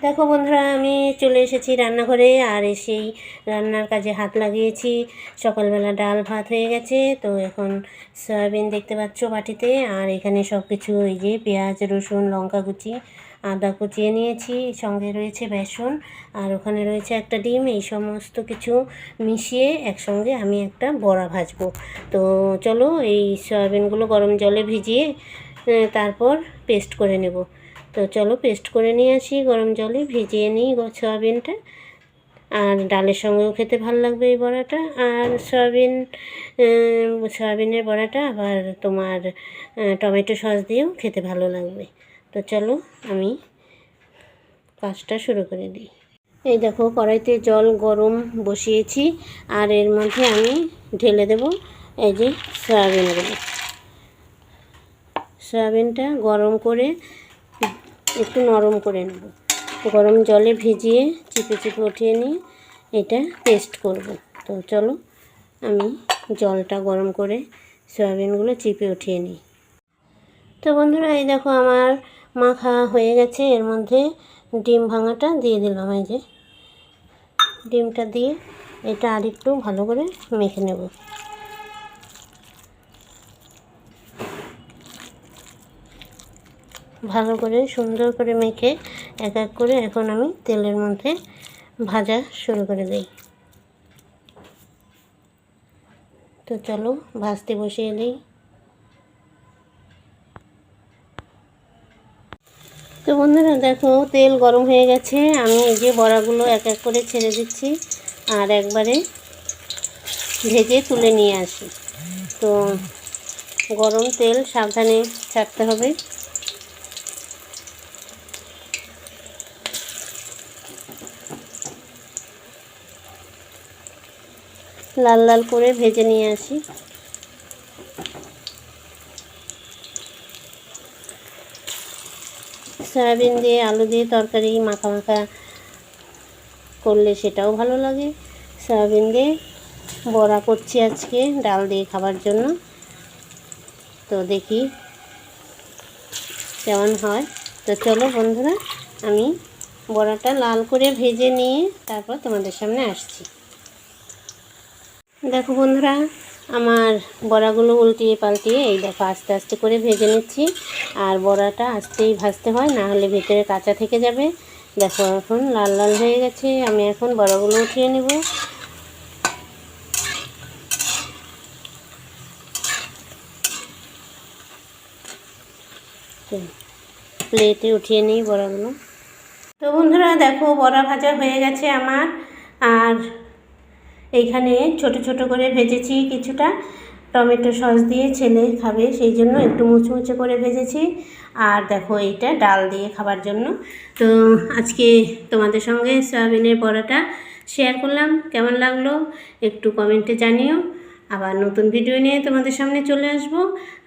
দেখো বন্ধুরা, আমি চলে এসেছি রান্নাঘরে আর এসেই রান্নার কাজে হাত লাগিয়েছি। সকালবেলা ডাল ভাত হয়ে গেছে, তো এখন সয়াবিন দেখতে পাচ্ছ বাটিতে। আর এখানে সব কিছু এই যে পেঁয়াজ, রসুন, লঙ্কা কুচি, আদা কুচিয়ে নিয়েছি, সঙ্গে রয়েছে বেসন, আর ওখানে রয়েছে একটা ডিম। এই সমস্ত কিছু মিশিয়ে একসঙ্গে আমি একটা বড়া ভাজবো। তো চলো এই সয়াবিনগুলো গরম জলে ভিজিয়ে তারপর পেস্ট করে নেব। তো চলো পেস্ট করে নিয়ে আসি, গরম জলে ভিজিয়ে নিই সয়াবিনটা। আর ডালের সঙ্গেও খেতে ভালো লাগবে এই বড়াটা। আর সয়াবিনের বড়াটা আবার তোমার টমেটো সস দিয়েও খেতে ভালো লাগবে। তো চলো আমি কাজটা শুরু করে দিই। এই দেখো কড়াইতে জল গরম বসিয়েছি, আর এর মধ্যে আমি ঢেলে দেব এই যে সয়াবিনটা গরম করে একটু নরম করে নেব। গরম জলে ভিজিয়ে চিপে চিপে উঠিয়ে নিয়ে এটা পেস্ট করব। তো চলো আমি জলটা গরম করে সয়াবিনগুলো চিপে উঠিয়ে নিই। তো বন্ধুরা, এই দেখো আমার মাখা হয়ে গেছে। এর মধ্যে ডিম ভাঙাটা দিয়ে দিলাম। এই যে ডিমটা দিয়ে এটা আরেকটু ভালো করে মেখে নেব। ভালো করে সুন্দর করে মেখে এক এক করে এখন আমি তেলের মধ্যে ভাজা শুরু করে দিই। তো চলো ভাজতে বসিয়ে দিই। তো বন্ধুরা দেখো তেল গরম হয়ে গেছে, আমি এই যে বড়াগুলো এক এক করে ছেড়ে দিচ্ছি আর একবারে ভেজে তুলে নিয়ে আসি। তো গরম তেল সাবধানে ছাড়তে হবে। লাল লাল করে ভেজে নিয়ে আসি। সয়াবিন দিয়ে আলু দিয়ে তরকারি মাখা মাখা করলে সেটাও ভালো লাগে। সয়াবিন দিয়ে বড়া করছি আজকে ডাল দিয়ে খাবার জন্য। তো দেখি কেমন হয়। তো চলো বন্ধুরা, আমি বড়াটা লাল করে ভেজে নিয়ে তারপর তোমাদের সামনে আসছি। দেখো বন্ধুরা, আমার বড়াগুলো উল্টিয়ে পাল্টিয়ে এই দেখো আস্তে আস্তে করে ভেজে নিচ্ছি। আর বড়াটা আস্তেই ভাজতে হয়, না হলে ভেতরে কাঁচা থেকে যাবে। দেখো এখন লাল লাল হয়ে গেছে, আমি এখন বড়াগুলো উঠিয়ে নেব। প্লেটে উঠিয়ে নিই বড়াগুলো। তো বন্ধুরা দেখো বড়া ভাজা হয়ে গেছে আমার। আর এইখানে ছোট ছোট করে ভেজেছি কিছুটা, টমেটো সস দিয়ে ছেলে খাবে সেই জন্য একটু মুচমুচে করে ভেজেছি। আর দেখো এইটা ডাল দিয়ে খাবার জন্য। তো আজকে তোমাদের সঙ্গে সয়াবিনের বড়াটা শেয়ার করলাম। কেমন লাগলো একটু কমেন্টে জানিও। আবার নতুন ভিডিও নিয়ে তোমাদের সামনে চলে আসব।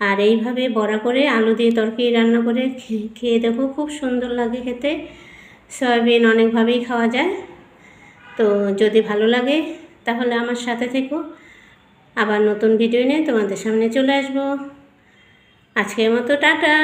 আর এইভাবে বড়া করে আলু দিয়ে তরকারি রান্না করে খেয়ে দেখো, খুব সুন্দর লাগে খেতে। সয়াবিন অনেকভাবেই খাওয়া যায়। তো যদি ভালো লাগে তাহলে আমার সাথে থেকো। আবার নতুন ভিডিও নিয়ে তোমাদের সামনে চলে আসব। আজকের মতো টাটা।